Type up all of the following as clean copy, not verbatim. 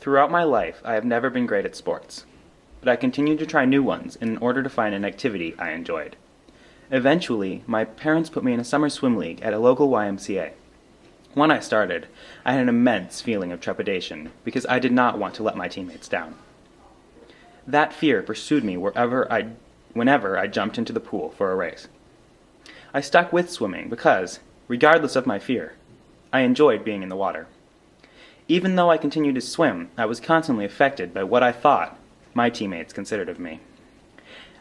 Throughout my life, I have never been great at sports, but I continued to try new ones in order to find an activity I enjoyed. Eventually, my parents put me in a summer swim league at a local YMCA. When I started, I had an immense feeling of trepidation because I did not want to let my teammates down. That fear pursued me whenever I jumped into the pool for a race. I stuck with swimming because, regardless of my fear, I enjoyed being in the water. Even though I continued to swim, I was constantly affected by what I thought my teammates considered of me.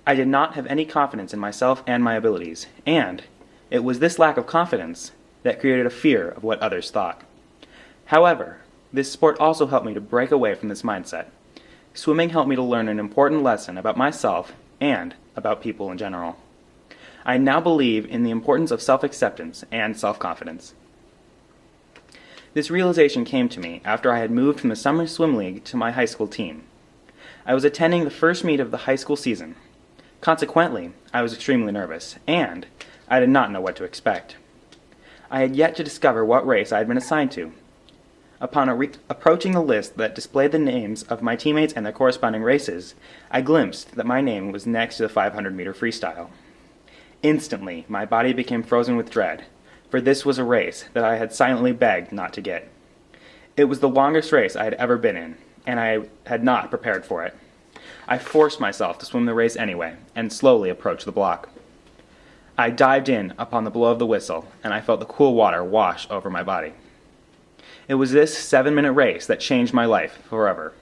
I did not have any confidence in myself and my abilities, and it was this lack of confidence that created a fear of what others thought. However, this sport also helped me to break away from this mindset. Swimming helped me to learn an important lesson about myself and about people in general. I now believe in the importance of self-acceptance and self-confidence. This realization came to me after I had moved from the summer swim league to my high school team. I was attending the first meet of the high school season. Consequently, I was extremely nervous, and I did not know what to expect. I had yet to discover what race I had been assigned to. Upon approaching the list that displayed the names of my teammates and their corresponding races, I glimpsed that my name was next to the 500-meter freestyle. Instantly, my body became frozen with dread, for this was a race that I had silently begged not to get. It was the longest race I had ever been in, and I had not prepared for it. I forced myself to swim the race anyway, and slowly approached the block. I dived in upon the blow of the whistle, and I felt the cool water wash over my body. It was this 7-minute race that changed my life forever.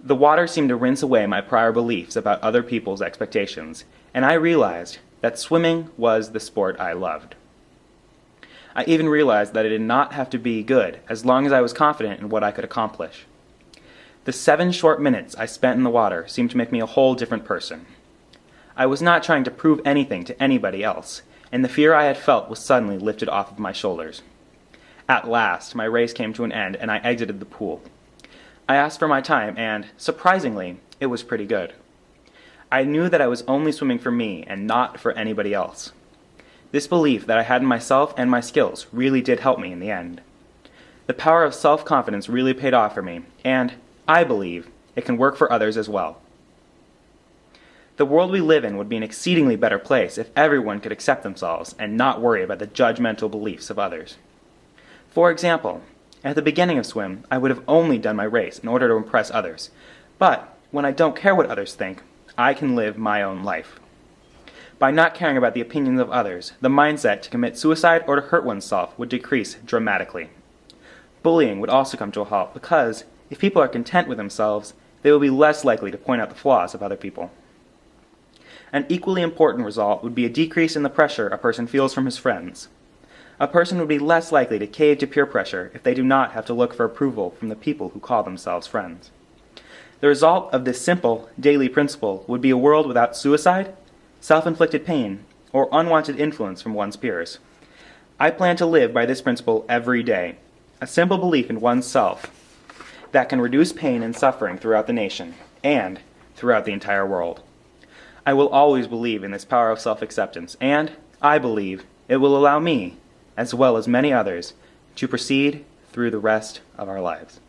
The water seemed to rinse away my prior beliefs about other people's expectations, and I realized that swimming was the sport I loved. I even realized that I did not have to be good as long as I was confident in what I could accomplish. The 7 short minutes I spent in the water seemed to make me a whole different person. I was not trying to prove anything to anybody else, and the fear I had felt was suddenly lifted off of my shoulders. At last, my race came to an end and I exited the pool. I asked for my time and, surprisingly, it was pretty good. I knew that I was only swimming for me and not for anybody else. This belief that I had in myself and my skills really did help me in the end. The power of self-confidence really paid off for me, and I believe it can work for others as well. The world we live in would be an exceedingly better place if everyone could accept themselves and not worry about the judgmental beliefs of others. For example, at the beginning of swim, I would have only done my race in order to impress others, but when I don't care what others think, I can live my own life. By not caring about the opinions of others, the mindset to commit suicide or to hurt oneself would decrease dramatically. Bullying would also come to a halt because, if people are content with themselves, they will be less likely to point out the flaws of other people. An equally important result would be a decrease in the pressure a person feels from his friends. A person would be less likely to cave to peer pressure if they do not have to look for approval from the people who call themselves friends. The result of this simple, daily principle would be a world without suicide, self-inflicted pain, or unwanted influence from one's peers. I plan to live by this principle every day, a simple belief in oneself that can reduce pain and suffering throughout the nation and throughout the entire world. I will always believe in this power of self-acceptance, and I believe it will allow me, as well as many others, to proceed through the rest of our lives.